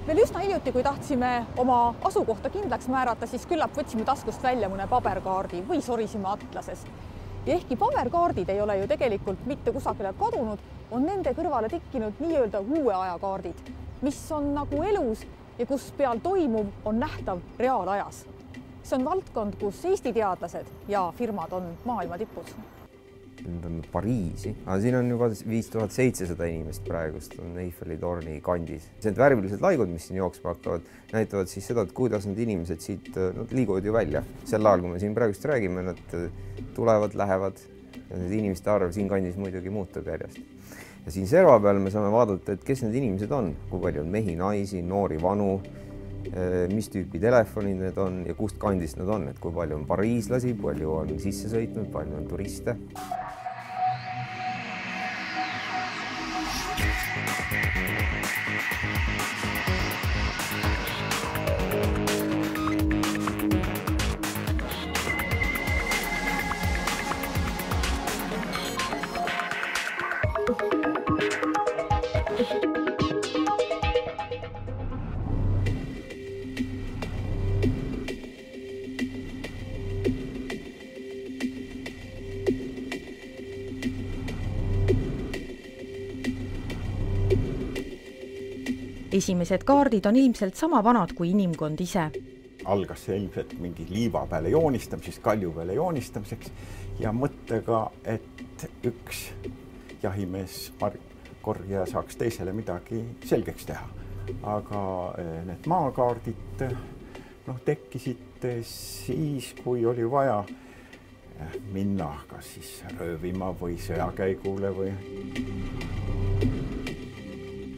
Veel üsna hiljuti, kui tahtsime oma asukohta kindlaks määrata, siis küllap võtsime taskust välja mõne paberkaardi või sorisime atlases. Ja ehkki paberkaardid ei ole ju tegelikult mitte kusagile kadunud, on nende kõrvale tekkinud nii-öelda uue aja kaardid, mis on nagu elus ja kus peal toimuv on nähtav reaalajas. See on valdkond, kus Eesti teadlased ja firmad on maailma tipud. Nüüd on Pariisi, aga siin on juba 5700 inimest praegust on Eiffeli torni kandis. Need värvilised laigud, mis siin jooksma hakkavad, näitavad siis seda, et kuidas need inimesed siit liiguvad ju välja. Sel ajal, kui me siin praegust räägime, nad tulevad, lähevad ja need inimeste arv siin kandis muidugi muutub järjest. Ja siin serva peal me saame vaadata, et kes need inimesed on, kui palju on mehi, naisi, noori, vanu, mis tüüpi telefonid need on ja kust kandist nad on, et kui palju on pariislasi, palju on sisse sõitnud, palju on turiste. Esimesed kaardid on ilmselt sama vanad kui inimkond ise. Algas see ilmselt mingi liiva peale joonistamiseks, kalju peale joonistamiseks ja mõttega, et üks jahimees korja saaks teisele midagi selgeks teha. Aga need maakaardid tekkisid siis, kui oli vaja minna kas siis röövima või sõjakäigule või...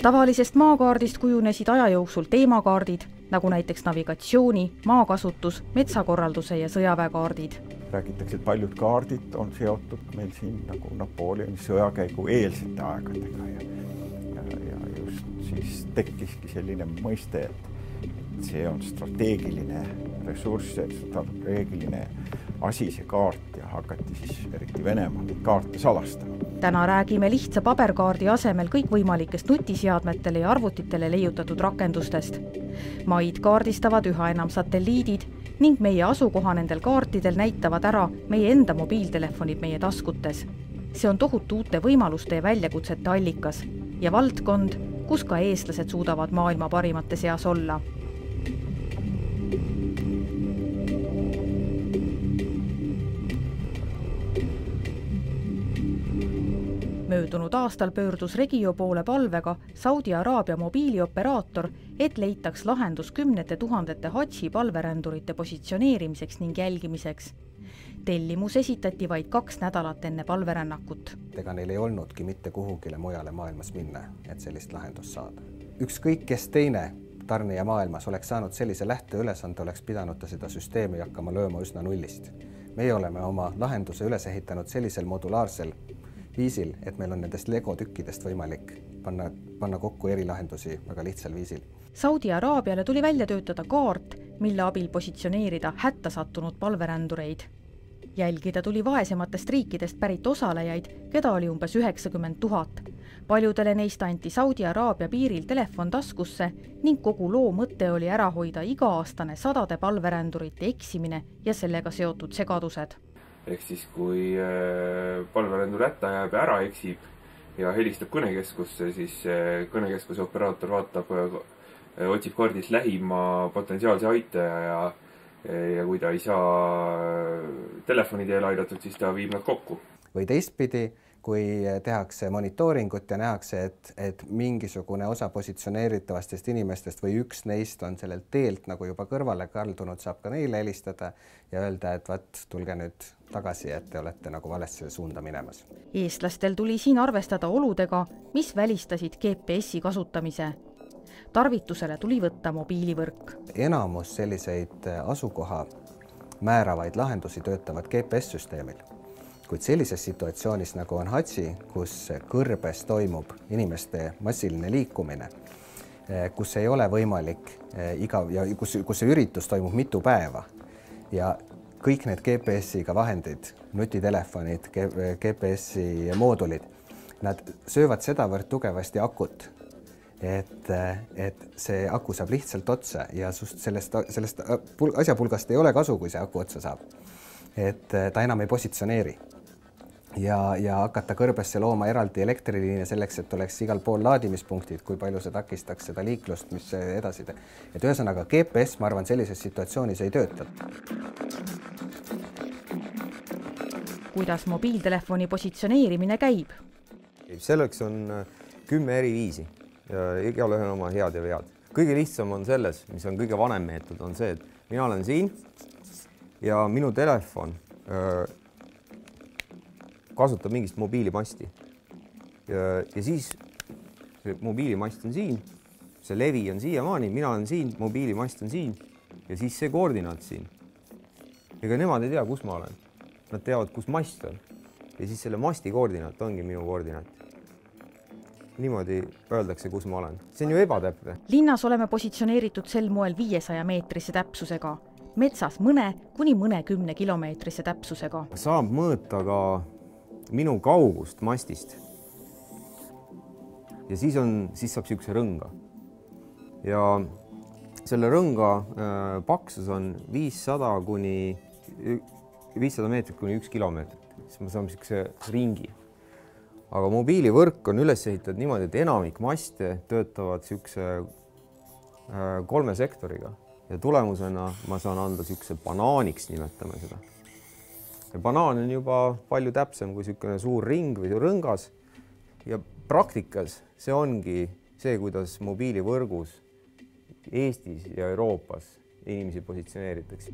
Tavalisest maakaardist kujunesid aja jooksul teemakaardid, nagu näiteks navigatsiooni, maakasutus, metsakorralduse ja sõjaväekaardid. Räägitakse, et paljud kaardid on seotud meil siin nagu Napoleoni sõjakäigu eelsete aegadega ja just siis tekkiski selline mõiste, et see on strateegiline ressurss, strateegiline asi, see kaart ja hakati siis eriti Venemaal neid kaarte salastama. Täna räägime lihtsa paberkaardi asemel kõikvõimalikest nutiseadmetele ja arvutitele leiutatud rakendustest. Maid kaardistavad üha enam satelliidid ning meie asukoha nendel kaartidel näitavad ära meie enda mobiiltelefonid meie taskutes. See on tohutu uute võimaluste ja väljakutsete allikas ja valdkond, kus ka eestlased suudavad maailma parimate seas olla. Möödunud aastal pöördus Regio poole palvega Saudi Araabia mobiilioperaator, et leitaks lahendus 10 000 Hatši palverändurite positsioneerimiseks ning jälgimiseks. Tellimus esitati vaid 2 nädalat enne palverännakut. Ega neil ei olnudki mitte kuhugile mujale maailmas minna, et sellist lahendust saada. Ükskõik, kes teine tarnija maailmas oleks saanud sellise lähteülesande, oleks pidanud ta seda süsteemi hakkama lööma üsna nullist. Meie oleme oma lahenduse üles ehitanud sellisel modulaarsel viisil, et meil on nendest Lego tükkidest võimalik panna kokku erilahendusi väga lihtsal viisil. Saudi Araabiale tuli välja töötada kaart, mille abil positsioneerida hätta sattunud palverändureid. Jälgida tuli vaesematest riikidest pärit osalejaid, keda oli umbes 90 000. Paljudele neist anti Saudi Araabia piiril telefon taskusse ning kogu loo mõte oli ära hoida iga-aastane 100 palverändurite eksimine ja sellega seotud segadused. Ehk siis, kui palverändur hätta jääb ja ära eksib ja helistab kõnekeskusse, siis kõnekeskuse operaator vaatab, otsib kaardis lähima potentsiaalse aitaja ja kui ta ei saa telefoni teel aidatud, siis ta viib nad kokku. Või teistpidi, kui tehakse monitooringut ja nähakse, et mingisugune osa positsioneeritavastest inimestest või üks neist on sellelt teelt nagu juba kõrvale kaldunud, saab ka neile helistada ja öelda, et tulge nüüd tagasi, et te olete nagu valesse suunda minemas. Eestlastel tuli siin arvestada oludega, mis välistasid GPS-i kasutamise. Tarvitusele tuli võtta mobiilivõrk. Enamus selliseid asukoha määravaid lahendusi töötavad GPS-süsteemil. Kuid sellises situatsioonis, nagu on Hatši, kus kõrbes toimub inimeste massiline liikumine, kus ei ole võimalik ja kus see üritus toimub mitu päeva ja kõik need GPS-iga vahendid, nutitelefonid, GPS-i moodulid, nad söövad sedavõrd tugevasti akut, et see aku saab lihtsalt otsa ja sellest asjapulgast ei ole kasu, kui see aku otsa saab. Et ta enam ei positsioneeri ja hakata kõrbesse looma eraldi elektriliine selleks, et oleks igal pool laadimispunktid, kui palju see takistaks seda liiklust, mis edasi teeb. Et ühesõnaga GPS, ma arvan, sellises situatsioonis ei tööta. Kuidas mobiiltelefoni positsioneerimine käib? Selleks on 10 eri viisi ja igal ühel oma head ja vead. Kõige lihtsam on selles, mis on kõige vanem meetod, on see, et mina olen siin ja minu telefon kasutab mingist mobiilimasti. Ja siis see mobiilimast on siin, see levi on siiamaani, mina olen siin, mobiilimast on siin ja siis see koordinaat siin. Ega nemad ei tea, kus ma olen. Nad teavad, kus mast on ja siis selle masti koordinaat ongi minu koordinaat. Niimoodi öeldakse, kus ma olen. See on ju ebatäpne. Linnas oleme positsioneeritud sel moel 500 meetrise täpsusega, metsas kuni mõnekümne kilomeetrise täpsusega. Saab mõõta ka minu kaugust mastist. Ja siis saab siukse rõnga. Ja selle rõnga paksus on 500 meetrit kuni 1 kilomeetrit. Siis ma saan siukse ringi. Aga mobiilivõrk on üles ehitatud niimoodi, et enamik maste töötavad siukse 3 sektoriga ja tulemusena ma saan anda siukse banaaniks, nimetame seda. Ja banaan on juba palju täpsem kui siukene suur ring või rõngas ja praktikas see ongi see, kuidas mobiilivõrgus Eestis ja Euroopas inimesi positsioneeritakse.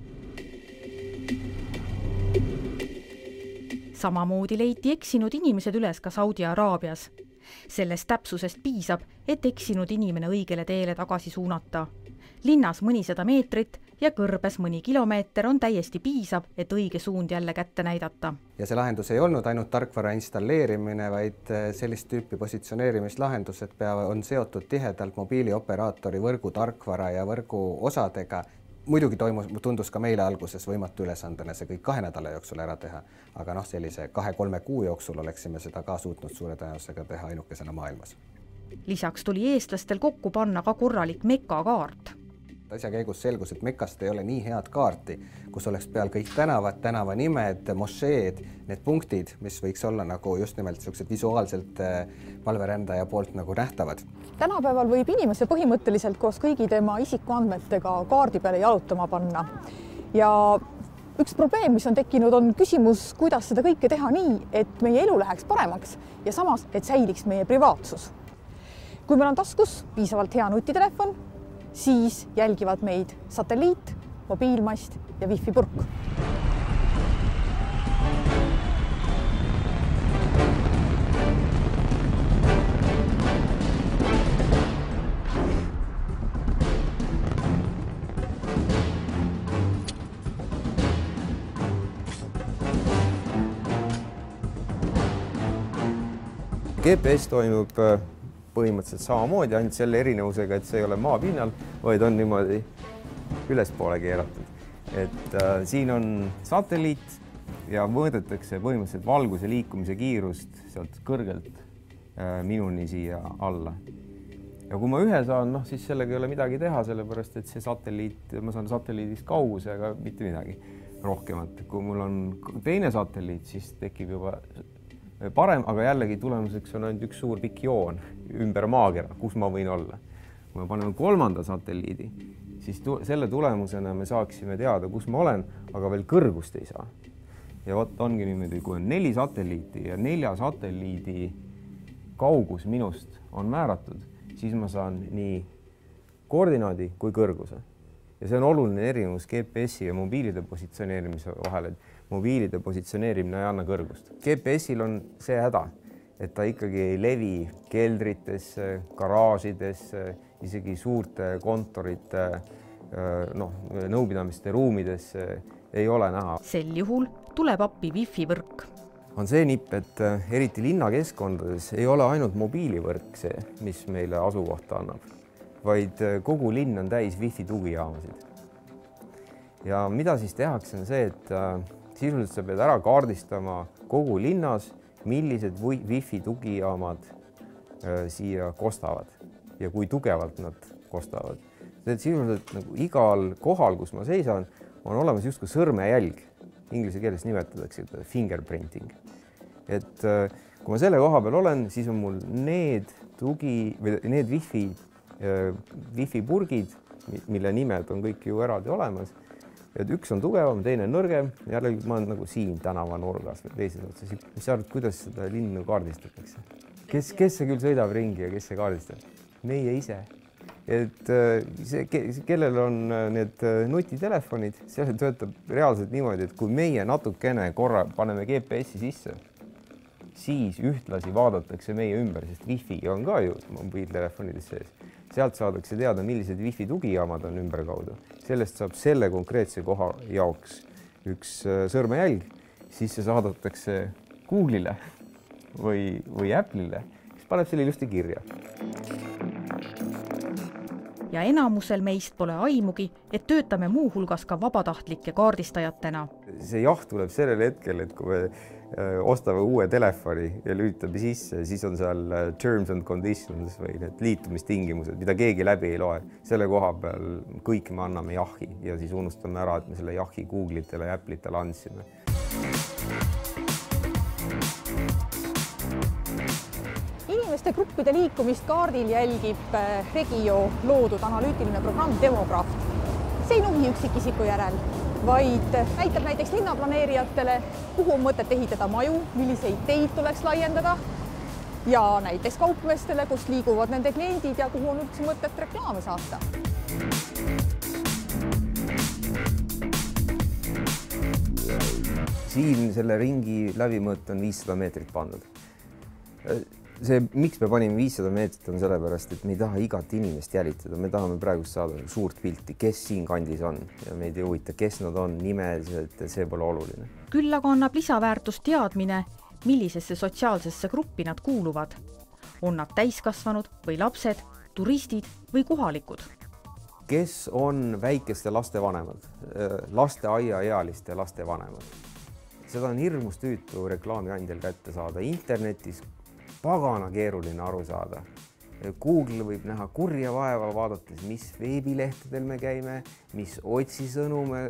Samamoodi leiti eksinud inimesed üles ka Saudi Araabias. Sellest täpsusest piisab, et eksinud inimene õigele teele tagasi suunata. Linnas mõnisada meetrit ja kõrbes mõni kilomeeter on täiesti piisav, et õige suund jälle kätte näidata. Ja see lahendus ei olnud ainult tarkvara installeerimine, vaid sellist tüüpi positsioneerimislahendused on seotud tihedalt mobiilioperaatori võrgu tarkvara ja võrgu osadega. Muidugi tundus ka meile alguses võimatu ülesandena see kõik 2 nädala jooksul ära teha, aga sellise 2-3 kuu jooksul oleksime seda ka suutnud suure tõenäosusega teha ainukesena maailmas. Lisaks tuli eestlastel kokku panna ka korralik Mekka-kaart. Asja käigus selgus, et Mekast ei ole nii head kaarti, kus oleks peal kõik tänavad, tänavanimed, mošeed, need punktid, mis võiks olla nagu just nimelt sellised visuaalselt palverändaja poolt nagu nähtavad. Tänapäeval võib inimese põhimõtteliselt koos kõigi tema isikuandmetega kaardi peale jalutama panna. Ja üks probleem, mis on tekkinud, on küsimus, kuidas seda kõike teha nii, et meie elu läheks paremaks ja samas, et säiliks meie privaatsus. Kui meil on taskus piisavalt hea nutitelefon, siis jälgivad meid satelliit, mobiilmast ja wifi purk. GPS toimub põhimõtteliselt samamoodi, ainult selle erinevusega, et see ei ole maapinnal, vaid on niimoodi ülespoole keeratud. Et siin on satelliit ja mõõdetakse põhimõtteliselt valguse liikumise kiirust sealt kõrgelt minuni siia alla. Ja kui ma ühe saan, siis sellega ei ole midagi teha, sellepärast et see satelliit, ma saan satelliidist kauguse, aga mitte midagi rohkemat. Kui mul on teine satelliit, siis tekib juba parem, aga jällegi tulemuseks on ainult üks suur pikk joon ümber maakera, kus ma võin olla. Kui me paneme 3. satelliidi, siis selle tulemusena me saaksime teada, kus ma olen, aga veel kõrgust ei saa. Ja ongi niimoodi, kui on 4 satelliiti ja 4 satelliidi kaugus minust on määratud, siis ma saan nii koordinaadi kui kõrguse. Ja see on oluline erinevus GPS-i ja mobiilide positsioneerimise vahel, et mobiilide positsioneerimine ei anna kõrgust. GPS-il on see häda, et ta ikkagi ei levi keldritesse, garaažidesse, isegi suurte kontorite, nõupidamiste ruumidesse ei ole näha. Sel juhul tuleb appi wifi-võrk. On see nipp, et eriti linnakeskkondades ei ole ainult mobiilivõrk see, mis meile asukohta annab, vaid kogu linn on täis wifi tugijaamasid. Ja mida siis tehakse on see, et sisuliselt sa pead ära kaardistama kogu linnas, millised wifi tugijaamad siia kostavad. ja kui tugevalt nad kostavad. Sisuliselt nagu igal kohal, kus ma seisan, on olemas justkui sõrmejälg. Inglise keeles nimetatakse fingerprinting. Et kui ma selle koha peal olen, siis on mul need wifi purgid, mille nimed on kõik ju eraldi olemas. Et üks on tugevam, teine nõrgem. Järelikult ma olen nagu siin tänava nurgas või teises otsas. Mis sa arvad, kuidas seda linnu kaardistatakse? Kes see küll sõidab ringi ja kes see kaardistab? Meie ise. Et kellel on need nutitelefonid, seal töötab reaalselt niimoodi, et kui meie natukene korra paneme GPS-i sisse, siis ühtlasi vaadatakse meie ümber, sest wifi on ka ju mobiiltelefonides sees. Sealt saadakse teada, millised wifi tugijaamad on ümber kaudu. Sellest saab selle konkreetse koha jaoks üks sõrmejälg, siis see saadatakse Google'ile või Apple'ile, kes paneb selle ilusti kirja. Ja enamusel meist pole aimugi, et töötame muu hulgas ka vabatahtlike kaardistajatena. See jaht tuleb sellel hetkel, et kui me ostame uue telefoni ja lülitame sisse, siis on seal terms and conditions või need liitumistingimused, mida keegi läbi ei loe. Selle koha peal kõik me anname jahi ja siis unustame ära, et me selle jahi Google'itele ja Apple'itele andsime. Inimeste gruppide liikumist kaardil jälgib Regio loodud analüütiline programm Demograft. See ei nuhi üksikisiku järel, vaid näitab näiteks linnaplaneerijatele, kuhu on mõtet ehitada maju, milliseid teid tuleks laiendada ja näiteks kaupmeestele, kust liiguvad nende kliendid ja kuhu on üldse mõtet reklaame saata. Siin selle ringi läbimõõt on 500 meetrit pandud. Miks me panime 500 meetrit on sellepärast, et me ei taha igat inimest jälitada. Me tahame praegu saada suurt pilti, kes siin kandis on ja meid ei huvita, kes nad on, nimeliselt, see pole oluline. Küll aga annab lisaväärtust teadmine, millisesse sotsiaalsesse gruppi nad kuuluvad. On nad täiskasvanud või lapsed, turistid või kohalikud? Kes on väikeste laste vanemad, lasteaiaealiste laste vanemad? Seda on hirmus tüütu reklaamiandjal kätte saada internetis. Pagana keeruline aru saada. Google võib näha kurja vaeva vaadates, mis veebilehtedel me käime, mis otsisõnu me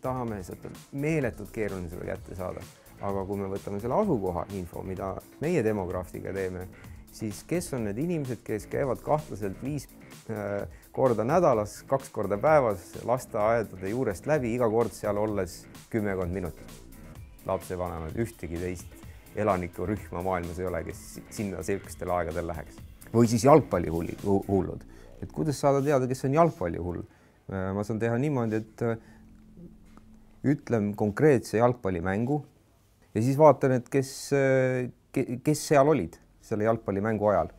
tahame, sealt on meeletult keeruline seda kätte saada. Aga kui me võtame selle asukoha info, mida meie Demograftiga teeme, siis kes on need inimesed, kes käivad kahtlaselt 5 korda nädalas, 2 korda päevas lasteaedade juurest läbi, iga kord seal olles 10 minutit. Lapsevanemad, ühtegi teist elanikurühma maailmas ei ole, kes sinna sellistel aegadel läheks. Või siis jalgpallihullud. Et kuidas saada teada, kes on jalgpallihull? Ma saan teha niimoodi, et ütlen konkreetse jalgpallimängu ja siis vaatan, et kes seal olid selle jalgpallimängu ajal.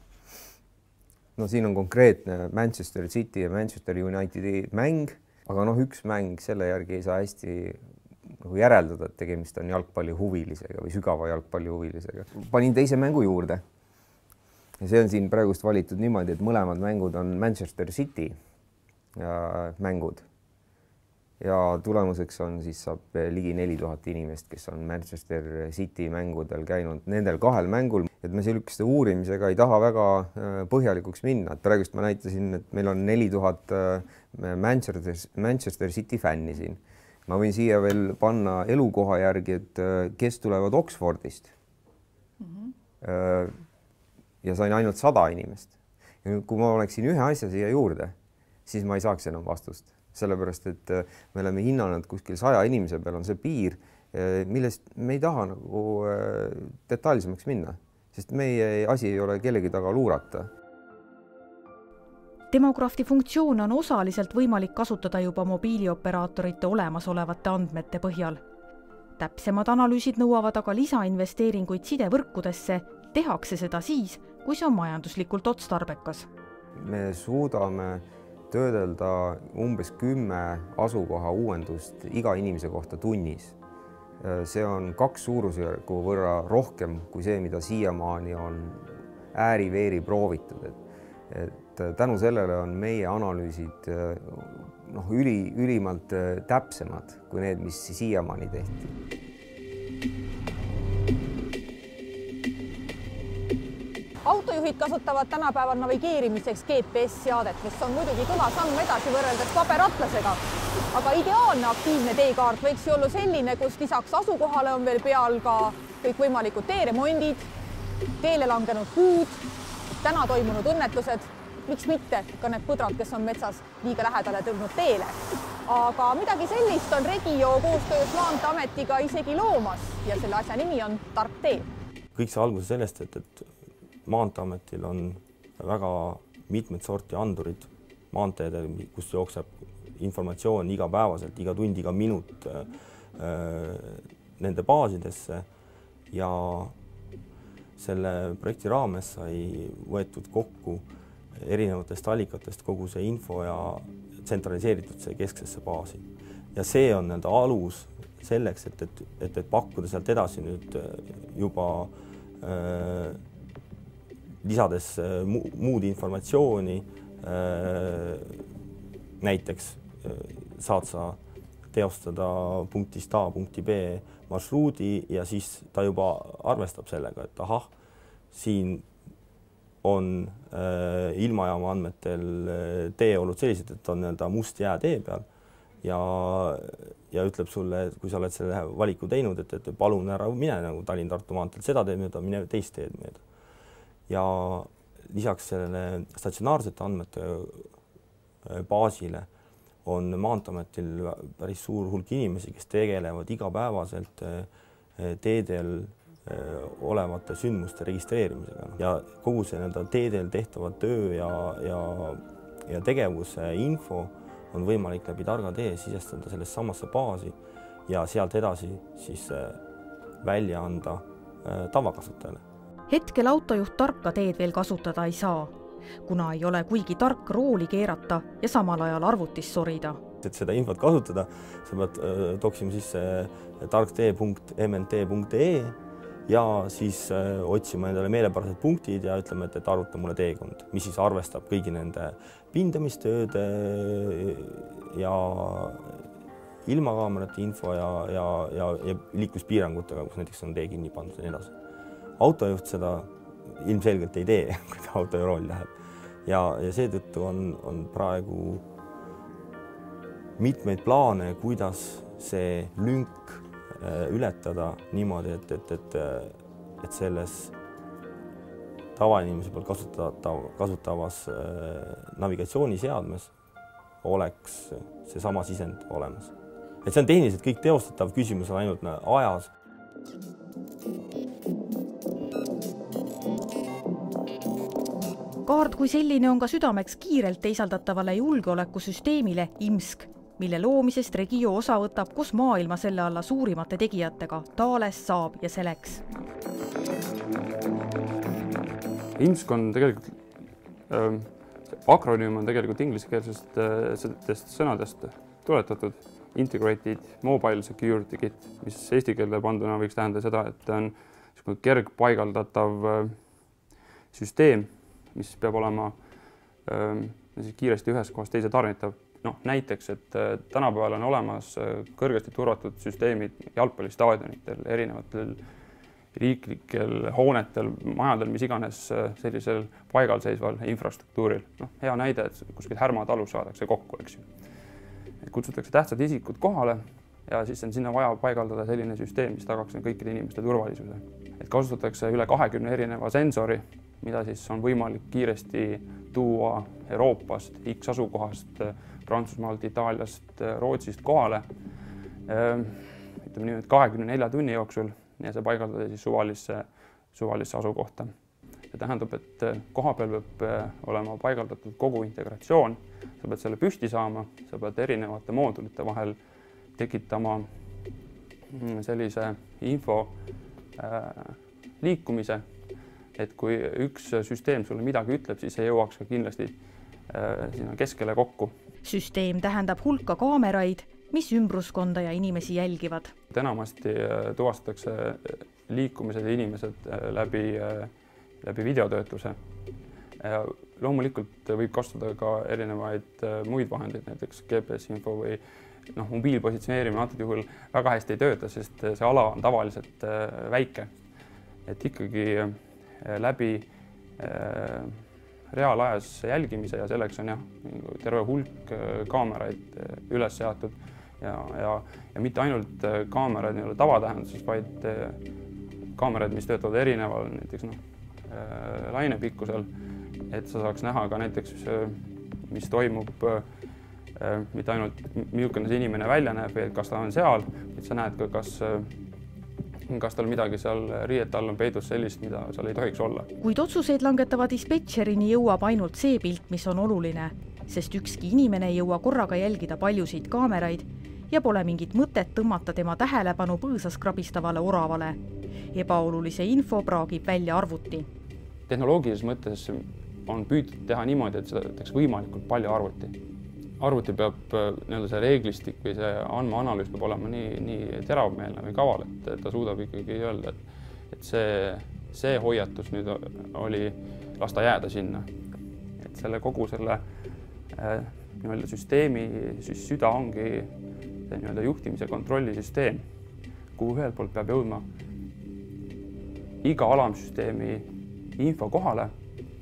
No siin on konkreetne Manchester City ja Manchester Unitedi mäng, aga üks mäng selle järgi ei saa hästi järeldada, et tegemist on jalgpallihuvilisega või sügava jalgpallihuvilisega. Panin teise mängu juurde. Ja see on siin praegust valitud niimoodi, et mõlemad mängud on Manchester City mängud. Ja tulemuseks on siis saab ligi 4000 inimest, kes on Manchester City mängudel käinud nendel 2 mängul. Et me selliste uurimisega ei taha väga põhjalikuks minna. Et praegust ma näitasin, et meil on 4000 Manchester City fänni siin. Ma võin siia veel panna elukoha järgi, et kes tulevad Oxfordist. Ja sain ainult 100 inimest. Ja kui ma oleksin ühe asja siia juurde, siis ma ei saaks enam vastust. Sellepärast, et me oleme hinnanud kuskil 100 inimese peal on see piir, millest me ei taha nagu detailsemaks minna. Sest meie asi ei ole kellegi taga luurata. Demografti funktsioon on osaliselt võimalik kasutada juba mobiilioperaatorite olemasolevate andmete põhjal. Täpsemad analüüsid nõuavad aga lisainvesteeringuid sidevõrkudesse, tehakse seda siis, kui see on majanduslikult otstarbekas. Me suudame töödelda umbes 10 asukoha uuendust iga inimese kohta tunnis. See on 2 suurusjärgu võrra rohkem kui see, mida siiamaani on ääri-veeri proovitud. Et tänu sellele on meie analüüsid ülimalt täpsemad kui need, mis siiamaani tehti. autojuhid kasutavad tänapäeval navigeerimiseks GPS-seadet, mis on muidugi kõva samm edasi võrreldes paberatlasega. Aga ideaalne aktiivne teekaart võiks ju olla selline, kus lisaks asukohale on veel peal ka kõikvõimalikud teeremondid, teele langenud puud, täna toimunud õnnetused, miks mitte ka need põdrad, kes on metsas liiga lähedale tulnud teele. Aga midagi sellist on Regio koostöös Maanteeametiga isegi loomas ja selle asja nimi on Tark tee. Kõik see alguse sellest, et Maanteeametil on väga mitmed sorti andurid maanteedel, kus jookseb informatsioon igapäevaselt, iga tund, iga minut nende baasidesse ja selle projekti raames sai võetud kokku erinevatest allikatest kogu see info ja tsentraliseeritud see kesksesse baasi. Ja see on nende alus selleks, et pakkuda sealt edasi nüüd juba lisades muud informatsiooni, näiteks saad sa teostada punktist A punkti B marsruudi ja siis ta juba arvestab sellega, et ahah, siin on ilmajaama andmetel teeolud sellised, et on nii-öelda must jää tee peal ja ütleb sulle, kui sa oled selle valiku teinud, et palun ära mine nagu Tallinn-Tartu maanteel seda teed mööda, mine teist teed mööda. Ja lisaks sellele statsionaarsete andmete baasile on Maanteeametil päris suur hulk inimesi, kes tegelevad igapäevaselt teedel olevate sündmuste registreerimisega ja kogu see teedel tehtava töö ja tegevuse info on võimalik läbi Targa tee sisestada sellest samasse baasi ja sealt edasi siis välja anda tavakasutajale. Hetkel autojuht tarka teed veel kasutada ei saa, kuna ei ole kuigi tark rooli keerata ja samal ajal arvutis sorida. Et seda infot kasutada, sa pead toksima sisse tarktee.mnt.ee ja siis otsima endale meelepärased punktid ja ütleme, et arvuta mulle teekond, mis siis arvestab kõigi nende pindamistööde ja ilmakaamerate info ja liikluspiirangutega, kus näiteks on tee kinni pandud ja nii edasi. Autojuht seda ilmselgelt ei tee, kui ta autojuhi rooli läheb ja seetõttu on praegu mitmeid plaane, kuidas see lünk ületada niimoodi, et selles tavainimese poolt kasutavas navigatsiooniseadmes oleks see sama sisend olemas. Et see on tehniliselt kõik teostatav, küsimus on ainult ajas. Kaart kui selline on ka südameks kiirelt teisaldatavale julgeolekusüsteemile IMSK, mille loomisest Regio osa võtab koos maailma selle alla suurimate tegijatega Thales, Saab ja Selex. IMSK on tegelikult, akronüüm on tegelikult ingliskeelsest sõnadest tuletatud Integrated Mobile Security Kit, mis eesti keelde panduna võiks tähendada seda, et on kergpaigaldatav süsteem, mis peab olema kiiresti ühes kohas teise tarnitav. Näiteks, et tänapäeval on olemas kõrgesti turvatud süsteemid jalgpallistaadionitel, erinevatel riiklikel hoonetel, majadel, mis iganes sellisel paigal seisval infrastruktuuril. Hea näide, et kuskil Härma-talus saadakse kokku, eks ju. Kutsutakse tähtsad isikud kohale ja siis on sinna vaja paigaldada selline süsteem, mis tagaks kõikide inimeste turvalisuse. Et kasutatakse üle 20 erineva sensori, mida siis on võimalik kiiresti tuua Euroopast, X asukohast, Prantsusmaalt, Itaaliast, Rootsist kohale. Ütleme nii, 24 tunni jooksul ja see paigaldada siis suvalisse asukohta. See tähendab, et koha peal peab olema paigaldatud kogu integratsioon. Sa pead selle püsti saama, sa pead erinevate moodulite vahel tekitama sellise info liikumise, et kui üks süsteem sulle midagi ütleb, siis see jõuaks ka kindlasti sinna keskele kokku. Süsteem tähendab hulka kaameraid, mis ümbruskonda ja inimesi jälgivad. Enamasti tuvastatakse liikumised ja inimesed läbi videotöötluse. Loomulikult võib kasutada ka erinevaid muid vahendeid, näiteks GPS-info või mobiilpositsioneerimine antud juhul väga hästi ei tööta, sest see ala on tavaliselt väike. Et ikkagi läbi reaalajas jälgimise ja selleks on terve hulk kaameraid üles seatud ja mitte ainult kaameraid tavatähenduses, vaid kaameraid, mis töötavad erineval näiteks lainepikkusel, et sa saaks näha ka näiteks, mis toimub, mitte ainult milline see inimene välja näeb, või kas ta on seal, et sa näed ka, kas tal midagi seal riiete all on peidus sellist, mida seal ei tohiks olla. Kuid otsuseid langetava dispetšerini jõuab ainult see pilt, mis on oluline, sest ükski inimene ei jõua korraga jälgida paljusid kaameraid ja pole mingit mõtet tõmmata tema tähelepanu põõsas krabistavale oravale. Ebaolulise info praagib välja arvuti. Tehnoloogilises mõttes on püütud teha niimoodi, et seda teeks võimalikult palju arvuti. Arvuti peab see reeglistik või see andmeanalüüs peab olema nii teravmeelne või kaval, et ta suudab ikkagi öelda, et see hoiatus nüüd oli, las ta jääda sinna. Et kogu selle süsteemi süda ongi see juhtimise kontrollisüsteem, kuhu ühelt poolt peab jõudma iga alamsüsteemi info kohale,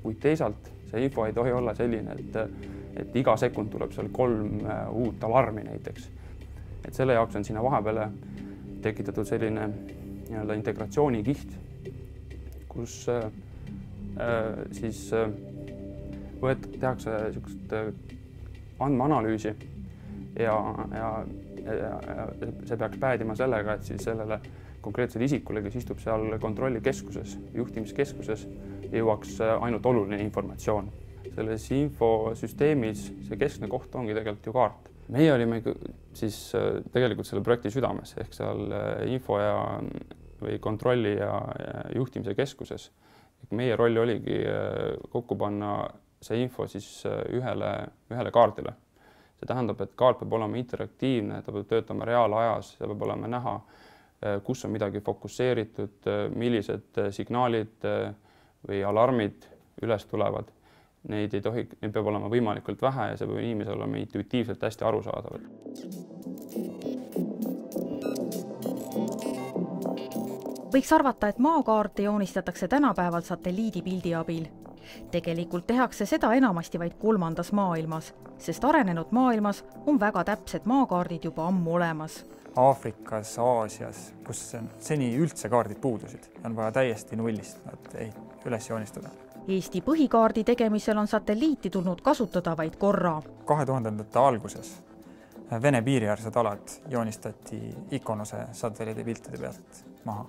kuid teisalt see info ei tohi olla selline, et iga sekund tuleb seal 3 uut alarmi näiteks. Et selle jaoks on sinna vahepeale tekitatud selline integratsioonikiht, kus siis tehakse andmeanalüüsi ja see peaks päädima sellega, et siis sellele konkreetsele isikule, kes istub seal kontrollikeskuses, juhtimiskeskuses, jõuaks ainult oluline informatsioon. Selles infosüsteemis see keskne koht ongi tegelikult ju kaart. Meie olime siis tegelikult selle projekti südames, ehk seal info või kontrolli ja juhtimise keskuses. Meie roll oligi kokku panna see info siis ühele kaardile. See tähendab, et kaart peab olema interaktiivne, ta peab töötama reaalajas, see peab olema näha, kus on midagi fokusseeritud, millised signaalid või alarmid üles tulevad. Neid peab olema võimalikult vähe ja see peab inimesel olema intuitiivselt hästi arusaadav. Võiks arvata, et maakaarte joonistatakse tänapäeval satelliidipildi abil. Tegelikult tehakse seda enamasti vaid 3. maailmas, sest arenenud maailmas on väga täpsed maakaardid juba ammu olemas. Aafrikas, Aasias, kus seni üldse kaardid puudusid, on vaja täiesti nullist üles joonistada. Eesti põhikaardi tegemisel on satelliiti tulnud kasutada vaid korra. 2000-ndate alguses Vene piiriäärsed alad joonistati Ikonose satelliidipiltide pealt maha,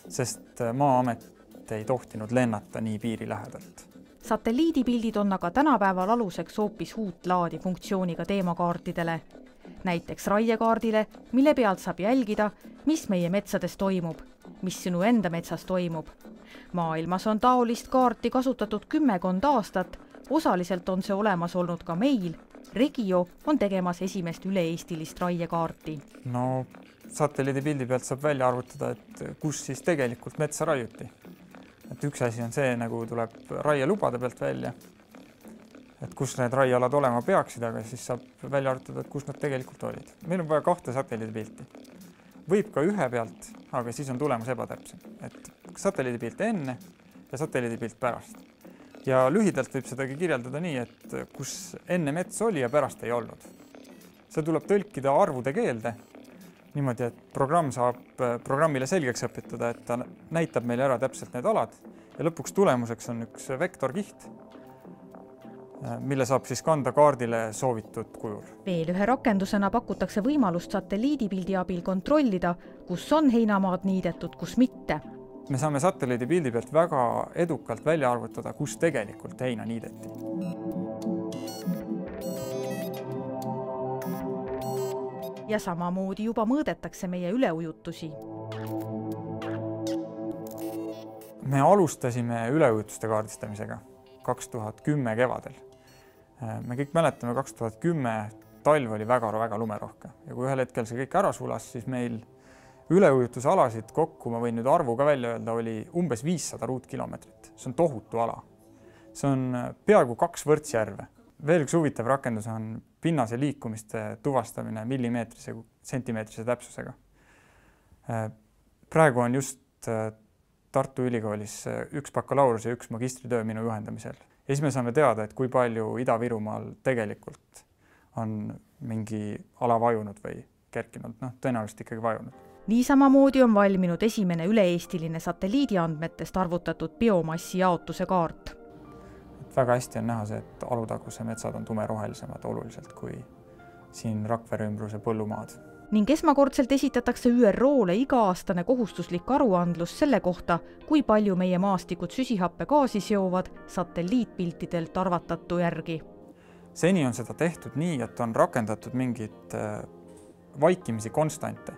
sest Maa-amet ei tohtinud lennata nii piiri lähedalt. Satelliidipildid on aga tänapäeval aluseks hoopis uut laadi funktsiooniga teemakaartidele. Näiteks raiekaardile, mille pealt saab jälgida, mis meie metsades toimub, mis sinu enda metsas toimub. Maailmas on taolist kaarti kasutatud 10 aastat, osaliselt on see olemas olnud ka meil. Regio on tegemas esimest üle-eestilist raiekaarti. No, satelliidipildi pealt saab välja arvutada, et kus siis tegelikult metsa raiuti. Et üks asi on see, nagu tuleb raielubade pealt välja, et kus need raiealad olema peaksid, aga siis saab välja arvutada, et kus nad tegelikult olid. Meil on vaja 2 satelliidipilti. Võib ka ühe pealt, aga siis on tulemus ebatäpsem. Et satelliidipilt enne ja satelliidipilt pärast. Ja lühidalt võib sedagi kirjeldada nii, et kus enne mets oli ja pärast ei olnud. See tuleb tõlkida arvude keelde, niimoodi, et programm saab programmile selgeks õpetada, et ta näitab meile ära täpselt need alad ja lõpuks tulemuseks on üks vektorkiht, mille saab siis kanda kaardile soovitud kujul. Veel ühe rakendusena pakutakse võimalust satelliidipildi abil kontrollida, kus on heinamaad niidetud, kus mitte. Me saame satelliidipildi pealt väga edukalt välja arvutada, kus tegelikult heina niideti. Ja samamoodi juba mõõdetakse meie üleujutusi. Me alustasime üleujutuste kaardistamisega 2010 kevadel. Me kõik mäletame, 2010 talv oli väga lumerohke ja kui ühel hetkel see kõik ära sulas, siis meil üleujutusalasid kokku, ma võin nüüd arvu ka välja öelda, oli umbes 500 ruutkilomeetrit. See on tohutu ala. See on peaaegu 2 võrdsjärve. Veel üks huvitav rakendus on pinnase liikumiste tuvastamine millimeetrise, sentimeetrise täpsusega. Praegu on just Tartu Ülikoolis 1 bakalaureuse ja 1 magistritöö minu juhendamisel. Ja siis me saame teada, et kui palju Ida-Virumaal tegelikult on mingi ala vajunud või kerkinud, tõenäoliselt ikkagi vajunud. Niisamamoodi on valminud esimene üle-eestiline satelliidiandmetest arvutatud biomassi jaotuse kaart. Väga hästi on näha see, et Alutaguse metsad on tumerohelisemad oluliselt kui siin Rakvere ümbruse põllumaad. Ning esmakordselt esitatakse ÜRO-le iga-aastane kohustuslik aruandlus selle kohta, kui palju meie maastikud süsihappegaasi seovad satelliitpiltidelt arvatatu järgi. Seni on seda tehtud nii, et on rakendatud mingid vaikimisi konstante,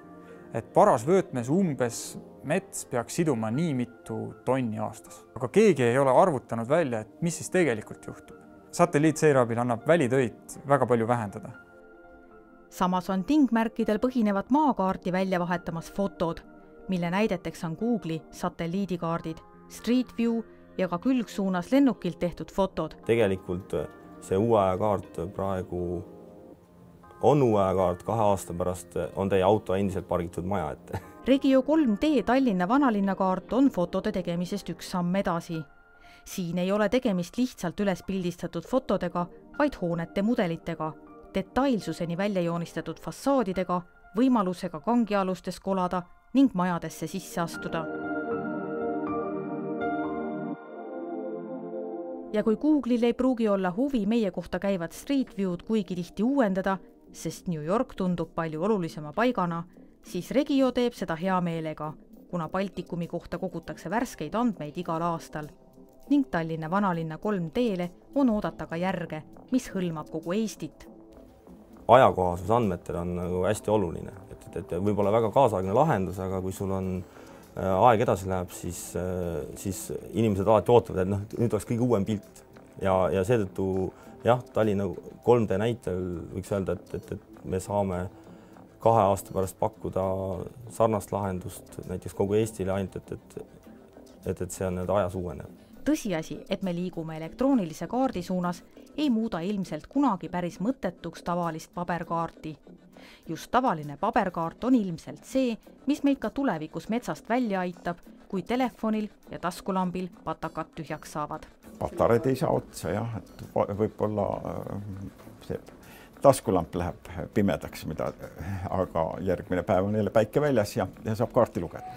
et paras vöötmes umbes mets peaks siduma nii mitu tonni aastas. Aga keegi ei ole arvutanud välja, et mis siis tegelikult juhtub. Satelliitseire abil annab välitöid väga palju vähendada. Samas on tingmärkidel põhinevat maakaarti välja vahetamas fotod, mille näideteks on Google'i satelliidikaardid, Street View ja ka külgsuunas lennukilt tehtud fotod. Tegelikult see uue aja kaart praegu on uue aja kaart, 2 aasta pärast on teie auto endiselt pargitud maja ette. Regio 3D Tallinna vanalinna kaart on fotode tegemisest 1 samm edasi. Siin ei ole tegemist lihtsalt üles pildistatud fotodega, vaid hoonete mudelitega, detailsuseni välja joonistatud fassaadidega, võimalusega kangialustes kolada ning majadesse sisse astuda. Ja kui Google'il ei pruugi olla huvi meie kohta käivad Street View'd kuigi tihti uuendada, sest New York tundub palju olulisema paigana, siis Regio teeb seda hea meelega, kuna Baltikumi kohta kogutakse värskeid andmeid igal aastal. Ning Tallinna vanalinna 3D'le on oodata ka järge, mis hõlmab kogu Eestit. Ajakohasus andmetel on nagu hästi oluline, et võib-olla väga kaasaegne lahendus, aga kui sul on aeg edasi läheb, siis inimesed alati ootavad, et nüüd oleks kõige uuem pilt. Ja seetõttu jah, Tallinna 3D näitel võiks öelda, et me saame 2 aasta pärast pakkuda sarnast lahendust näiteks kogu Eestile ainult, et see on ajas uuenev. Tõsiasi, et me liigume elektroonilise kaardi suunas, ei muuda ilmselt kunagi päris mõttetuks tavalist paberkaarti. Just tavaline paberkaart on ilmselt see, mis meid ka tulevikus metsast välja aitab, kui telefonil ja taskulambil patakad tühjaks saavad. Patareid ei saa otsa, jah, et võib-olla see taskulamp läheb pimedaks, aga järgmine päev on jälle päike väljas ja saab kaarti lugeda.